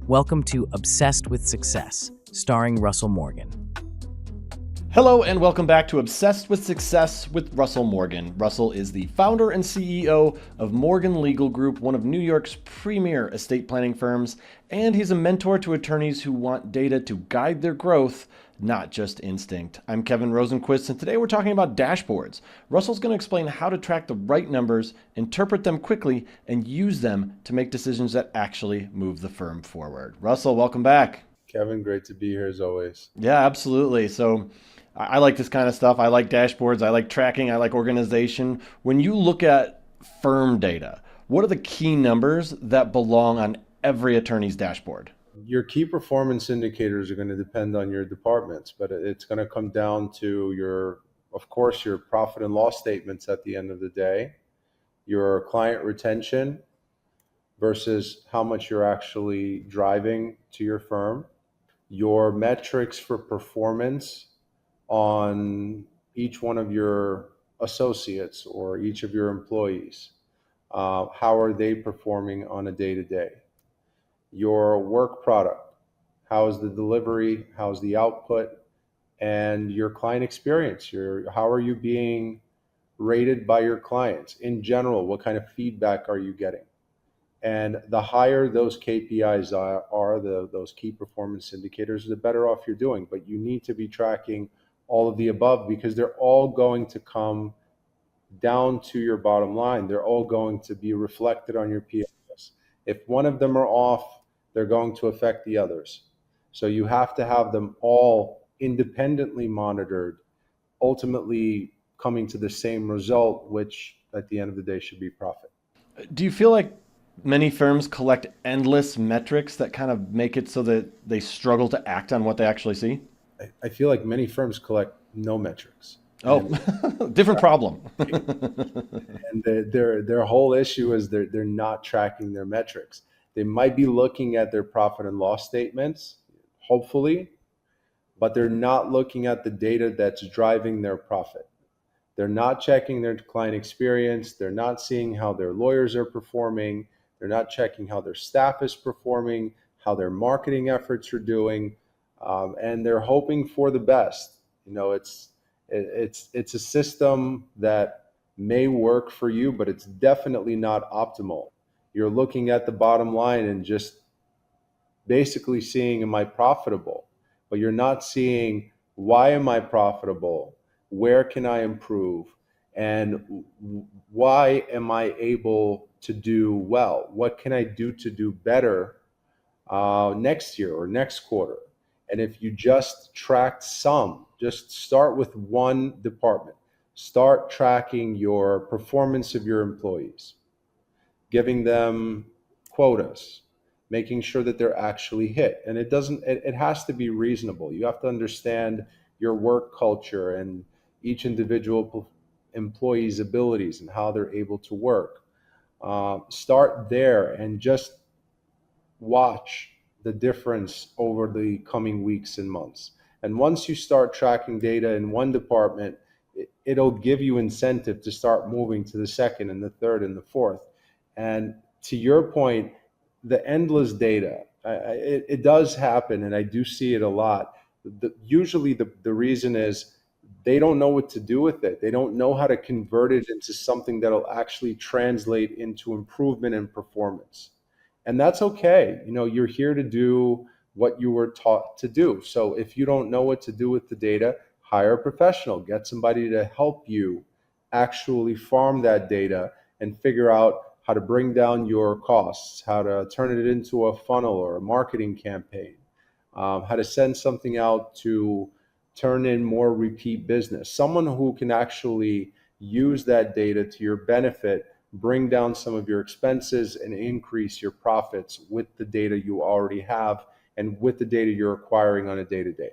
Welcome to Obsessed with Success, starring Russell Morgan. Hello and welcome back to Obsessed with Success with Russell Morgan. Russell is the founder and CEO of Morgan Legal Group, one of New York's premier estate planning firms, and he's a mentor to attorneys who want data to guide their growth, not just instinct. I'm Kevin Rosenquist, and today we're talking about dashboards. Russell's going to explain how to track the right numbers, interpret them quickly, and use them to make decisions that actually move the firm forward. Russell, welcome back. Kevin, great to be here as always. Yeah, absolutely. So I like this kind of stuff. I like dashboards. I like tracking. I like organization. When you look at firm data, what are the key numbers that belong on every attorney's dashboard? Your key performance indicators are going to depend on your departments, but it's going to come down to of course, your profit and loss statements at the end of the day, your client retention versus how much you're actually driving to your firm, your metrics for performance on each one of your associates or each of your employees. How are they performing on a day-to-day? Your work product, how is the delivery, how's the output, and your client experience. How are you being rated by your clients? In general, what kind of feedback are you getting? And the higher those KPIs are those key performance indicators, the better off you're doing. But you need to be tracking all of the above because they're all going to come down to your bottom line. They're all going to be reflected on your P&Ls. If one of them are off, they're going to affect the others. So you have to have them all independently monitored, ultimately coming to the same result, which at the end of the day should be profit. Do you feel like many firms collect endless metrics that kind of make it so that they struggle to act on what they actually see? I feel like many firms collect no metrics. Oh, different problem. And their whole issue is they're not tracking their metrics. They might be looking at their profit and loss statements, hopefully, but they're not looking at the data that's driving their profit. They're not checking their client experience. They're not seeing how their lawyers are performing. They're not checking how their staff is performing, how their marketing efforts are doing, and they're hoping for the best. It's a system that may work for you, but it's definitely not optimal. You're looking at the bottom line and just basically seeing, am I profitable? But you're not seeing, why am I profitable? Where can I improve? And why am I able to do well? What can I do to do better next year or next quarter? And if you just tracked some, just start with one department. Start tracking your performance of your employees, giving them quotas, making sure that they're actually hit. And it has to be reasonable. You have to understand your work culture and each individual employee's abilities and how they're able to work. Start there and just watch the difference over the coming weeks and months. And once you start tracking data in one department, it'll give you incentive to start moving to the second and the third and the fourth. And to your point, the endless data, it does happen, and I do see it a lot. Usually the reason is they don't know what to do with it. They don't know how to convert it into something that'll actually translate into improvement in performance. And that's okay. You're here to do what you were taught to do. So if you don't know what to do with the data, hire a professional, get somebody to help you actually farm that data and figure out how to bring down your costs, how to turn it into a funnel or a marketing campaign, how to send something out to turn in more repeat business. Someone who can actually use that data to your benefit, bring down some of your expenses and increase your profits with the data you already have and with the data you're acquiring on a day-to-day.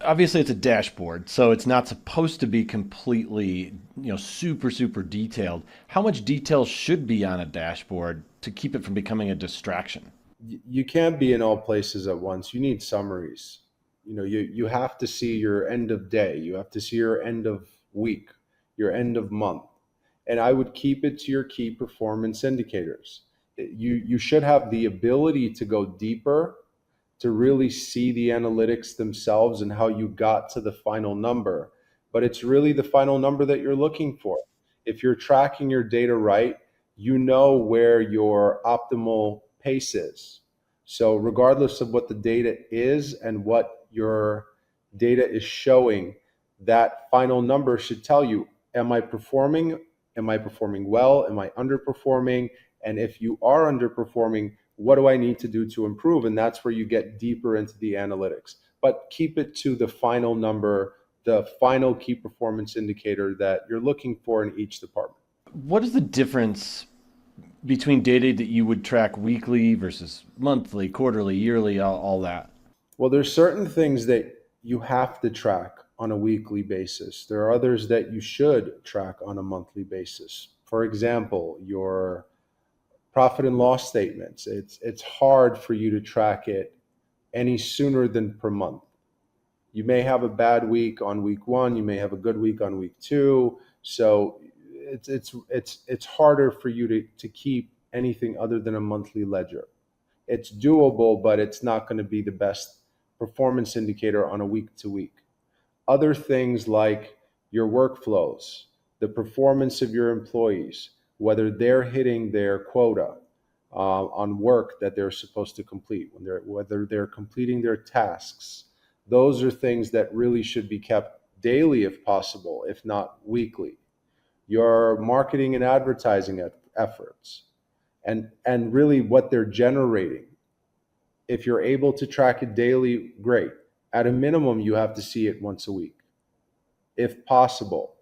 Obviously, it's a dashboard, so it's not supposed to be completely, super detailed. How much detail should be on a dashboard to keep it from becoming a distraction? You can't be in all places at once. You need summaries. You have to see your end of day. You have to see your end of week, your end of month. And I would keep it to your key performance indicators. You should have the ability to go deeper, to really see the analytics themselves and how you got to the final number. But it's really the final number that you're looking for. If you're tracking your data right, you know where your optimal pace is. So, regardless of what the data is and what your data is showing, that final number should tell you, am I performing? Am I performing well? Am I underperforming? And if you are underperforming, what do I need to do to improve? And that's where you get deeper into the analytics. But keep it to the final number, the final key performance indicator that you're looking for in each department. What is the difference between data that you would track weekly versus monthly, quarterly, yearly, all that? Well, there's certain things that you have to track on a weekly basis. There are others that you should track on a monthly basis. For example, your profit and loss statements. It's hard for you to track it any sooner than per month. You may have a bad week on week one, you may have a good week on week two. So it's harder for you to keep anything other than a monthly ledger. It's doable, but it's not going to be the best performance indicator on a week to week. Other things like your workflows, the performance of your employees, whether they're hitting their quota on work that they're supposed to complete, whether they're completing their tasks. Those are things that really should be kept daily if possible, if not weekly. Your marketing and advertising efforts, and really what they're generating. If you're able to track it daily, great. At a minimum, you have to see it once a week, if possible,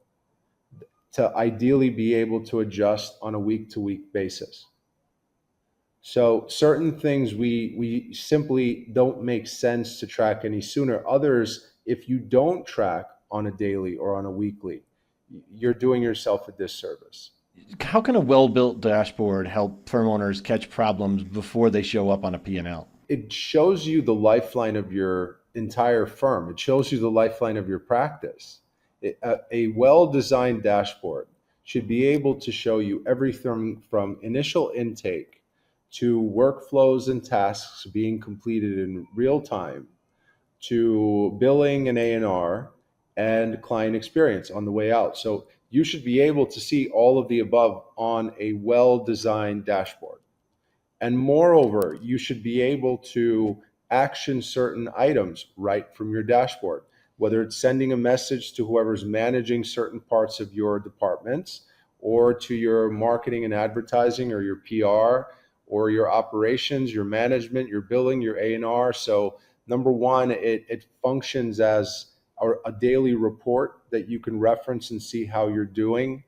to ideally be able to adjust on a week-to-week basis. So certain things we simply don't make sense to track any sooner. Others, if you don't track on a daily or on a weekly, you're doing yourself a disservice. How can a well-built dashboard help firm owners catch problems before they show up on a P&L? It shows you the lifeline of your entire firm. It shows you the lifeline of your practice. A well-designed dashboard should be able to show you everything from initial intake to workflows and tasks being completed in real time, to billing and A&R and client experience on the way out. So you should be able to see all of the above on a well-designed dashboard. And moreover, you should be able to action certain items right from your dashboard, whether it's sending a message to whoever's managing certain parts of your departments, or to your marketing and advertising, or your PR, or your operations, your management, your billing, your A&R. So number one, it functions as a daily report that you can reference and see how you're doing.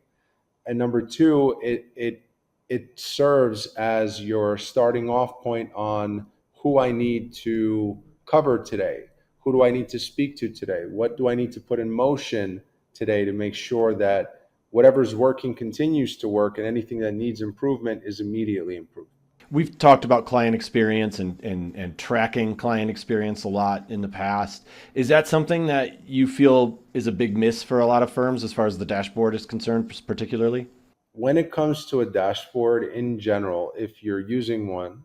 And number two, it serves as your starting off point on who I need to cover today. Who do I need to speak to today? What do I need to put in motion today to make sure that whatever's working continues to work, and anything that needs improvement is immediately improved? We've talked about client experience and tracking client experience a lot in the past. Is that something that you feel is a big miss for a lot of firms as far as the dashboard is concerned, particularly? When it comes to a dashboard in general, if you're using one,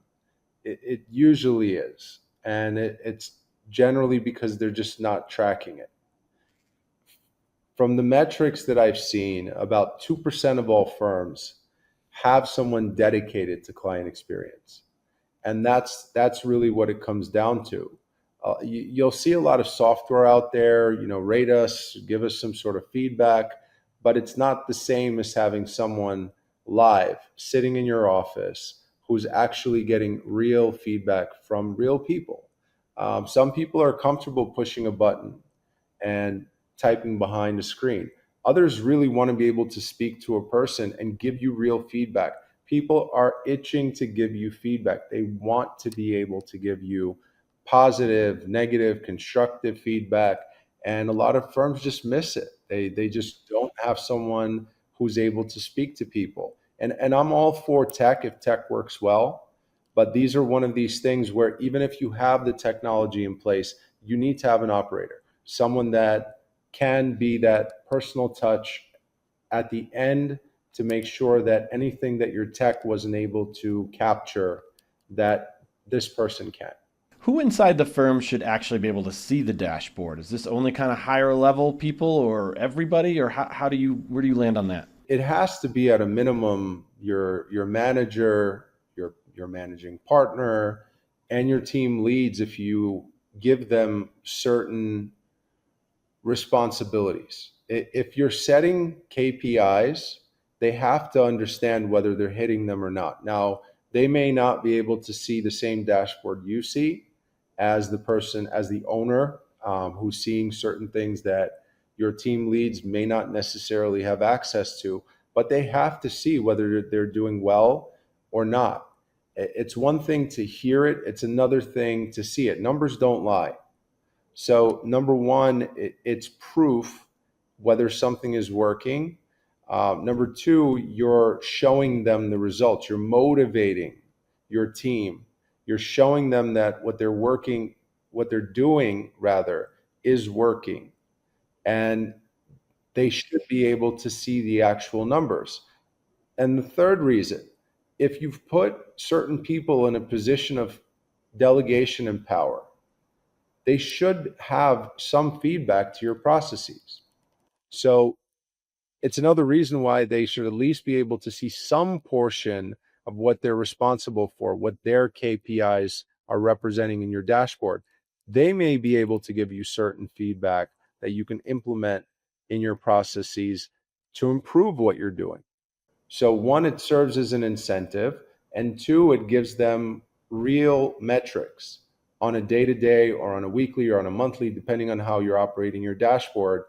it usually is. And it's generally because they're just not tracking it. From the metrics that I've seen, about 2% of all firms have someone dedicated to client experience. And that's really what it comes down to. You'll see a lot of software out there, rate us, give us some sort of feedback, but it's not the same as having someone live sitting in your office who's actually getting real feedback from real people. Some people are comfortable pushing a button and typing behind a screen. Others really want to be able to speak to a person and give you real feedback. People are itching to give you feedback. They want to be able to give you positive, negative, constructive feedback. And a lot of firms just miss it. They just don't have someone who's able to speak to people. And I'm all for tech if tech works well. But these are one of these things where even if you have the technology in place, you need to have an operator, someone that can be that personal touch at the end to make sure that anything that your tech wasn't able to capture, that this person can. Who inside the firm should actually be able to see the dashboard? Is this only kind of higher level people or everybody, or where do you land on that? It has to be at a minimum your manager, your managing partner, and your team leads if you give them certain responsibilities. If you're setting KPIs, they have to understand whether they're hitting them or not. Now, they may not be able to see the same dashboard you see as the person, as the owner, who's seeing certain things that your team leads may not necessarily have access to, but they have to see whether they're doing well or not. It's one thing to hear it, it's another thing to see it. Numbers don't lie. So number one, it's proof whether something is working. Number two, you're showing them the results. You're motivating your team. You're showing them that what they're doing rather, is working. And they should be able to see the actual numbers. And the third reason, if you've put certain people in a position of delegation and power, they should have some feedback to your processes. So it's another reason why they should at least be able to see some portion of what they're responsible for, what their KPIs are representing in your dashboard. They may be able to give you certain feedback that you can implement in your processes to improve what you're doing. So one, it serves as an incentive, and two, it gives them real metrics on a day-to-day or on a weekly or on a monthly, depending on how you're operating your dashboard,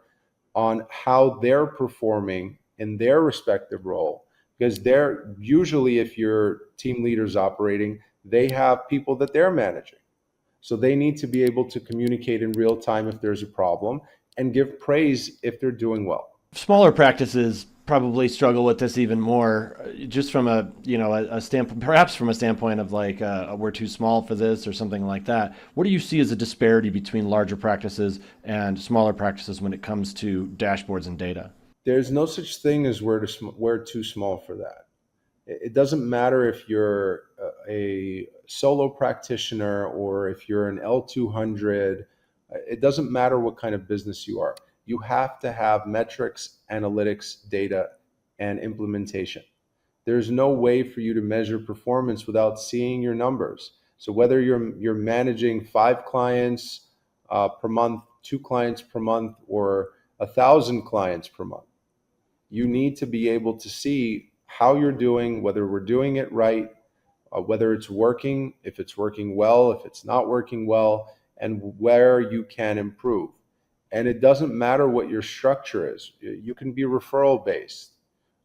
on how they're performing in their respective role. Because they're usually, if your team leader's operating, they have people that they're managing. So they need to be able to communicate in real time if there's a problem and give praise if they're doing well. Smaller practices probably struggle with this even more, just from a standpoint, perhaps from a standpoint of like we're too small for this or something like that. What do you see as a disparity between larger practices and smaller practices when it comes to dashboards and data? There's no such thing as we're too small for that. It doesn't matter if you're a solo practitioner or if you're an L200. It doesn't matter what kind of business you are. You have to have metrics, analytics, data, and implementation. There's no way for you to measure performance without seeing your numbers. So whether you're managing 5 clients per month, 2 clients per month, or 1,000 clients per month, you need to be able to see how you're doing, whether we're doing it right, whether it's working, if it's working well, if it's not working well, and where you can improve. And it doesn't matter what your structure is. You can be referral based,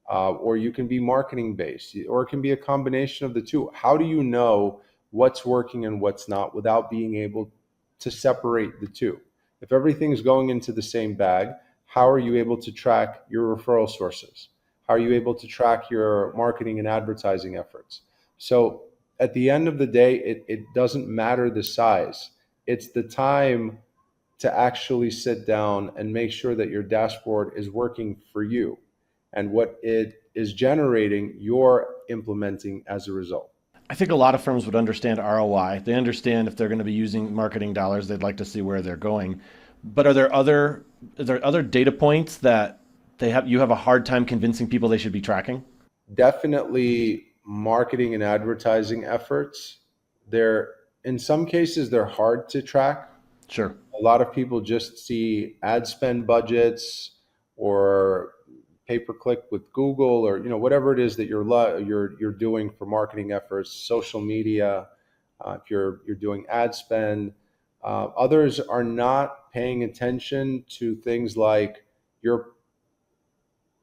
or you can be marketing based, or it can be a combination of the two. How do you know what's working and what's not without being able to separate the two? If everything's going into the same bag, how are you able to track your referral sources? How are you able to track your marketing and advertising efforts? So at the end of the day, it doesn't matter the size. It's the time to actually sit down and make sure that your dashboard is working for you, and what it is generating, you're implementing as a result. I think a lot of firms would understand ROI. They understand if they're going to be using marketing dollars, they'd like to see where they're going. But are there other data points that you have a hard time convincing people they should be tracking? Definitely marketing and advertising efforts. They're, in some cases, they're hard to track. Sure. A lot of people just see ad spend budgets or pay per click with Google, or whatever it is that you're doing for marketing efforts, social media. If you're doing ad spend, others are not paying attention to things like your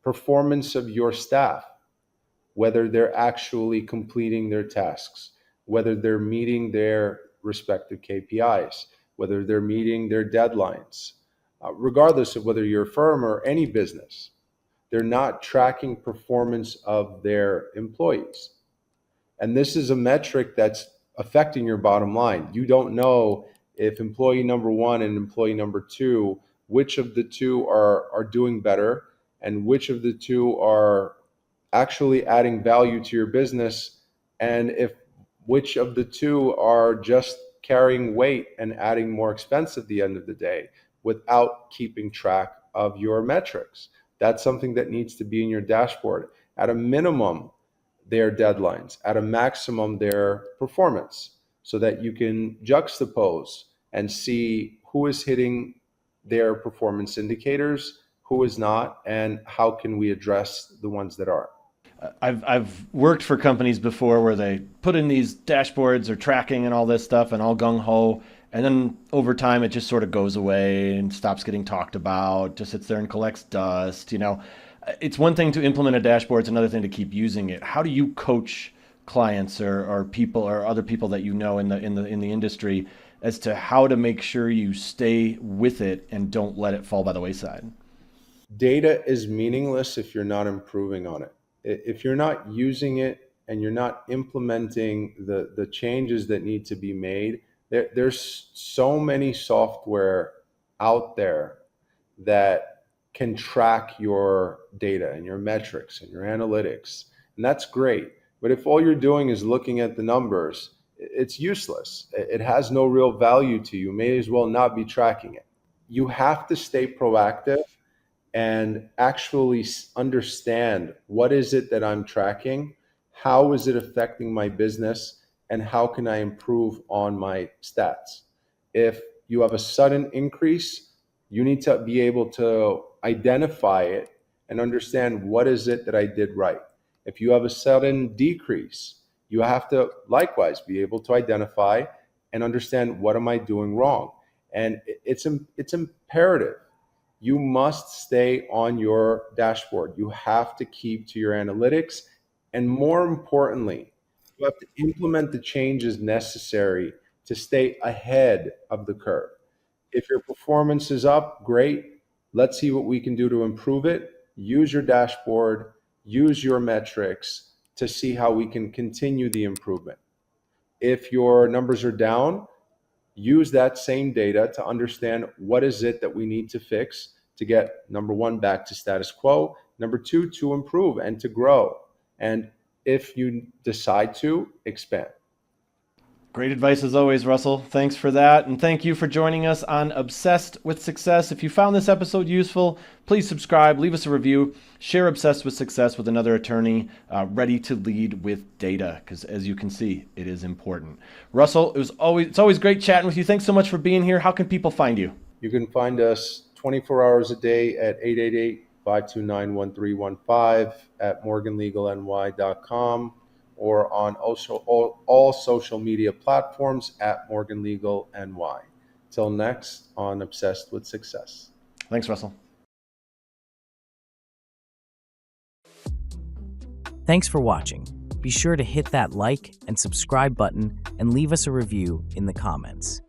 performance of your staff, whether they're actually completing their tasks, whether they're meeting their respective KPIs, whether they're meeting their deadlines. Regardless of whether you're a firm or any business, they're not tracking performance of their employees. And this is a metric that's affecting your bottom line. You don't know if employee number 1 and employee number 2, which of the two are doing better and which of the two are actually adding value to your business, and if which of the two are just carrying weight and adding more expense at the end of the day without keeping track of your metrics. That's something that needs to be in your dashboard. At a minimum, their deadlines, at a maximum, their performance, so that you can juxtapose and see who is hitting their performance indicators, who is not, and how can we address the ones that are. I've worked for companies before where they put in these dashboards or tracking and all this stuff and all gung ho, and then over time it just sort of goes away and stops getting talked about, just sits there and collects dust. It's one thing to implement a dashboard; it's another thing to keep using it. How do you coach clients or people or other people that you know in the industry as to how to make sure you stay with it and don't let it fall by the wayside? Data is meaningless if you're not improving on it. If you're not using it and you're not implementing the changes that need to be made, there's so many software out there that can track your data and your metrics and your analytics. And that's great. But if all you're doing is looking at the numbers, it's useless. It has no real value to you. You may as well not be tracking it. You have to stay proactive and actually understand, what is it that I'm tracking? How is it affecting my business? And how can I improve on my stats? If you have a sudden increase, you need to be able to identify it and understand, what is it that I did right? If you have a sudden decrease, you have to likewise be able to identify and understand, what am I doing wrong? And it's imperative. You must stay on your dashboard. You have to keep to your analytics. And more importantly, you have to implement the changes necessary to stay ahead of the curve. If your performance is up, great. Let's see what we can do to improve it. Use your dashboard, use your metrics to see how we can continue the improvement. If your numbers are down, use that same data to understand, what is it that we need to fix to get, number one, back to status quo, number two, to improve and to grow, and if you decide to, expand. Great advice as always, Russell. Thanks for that. And thank you for joining us on Obsessed with Success. If you found this episode useful, please subscribe, leave us a review, share Obsessed with Success with another attorney ready to lead with data, because as you can see, it is important. Russell, it's always great chatting with you. Thanks so much for being here. How can people find you? You can find us 24 hours a day at 888-529-1315 at morganlegalny.com, or on also all social media platforms at Morgan Legal NY. Till next on Obsessed with Success. Thanks, Russell. Thanks for watching. Be sure to hit that like and subscribe button and leave us a review in the comments.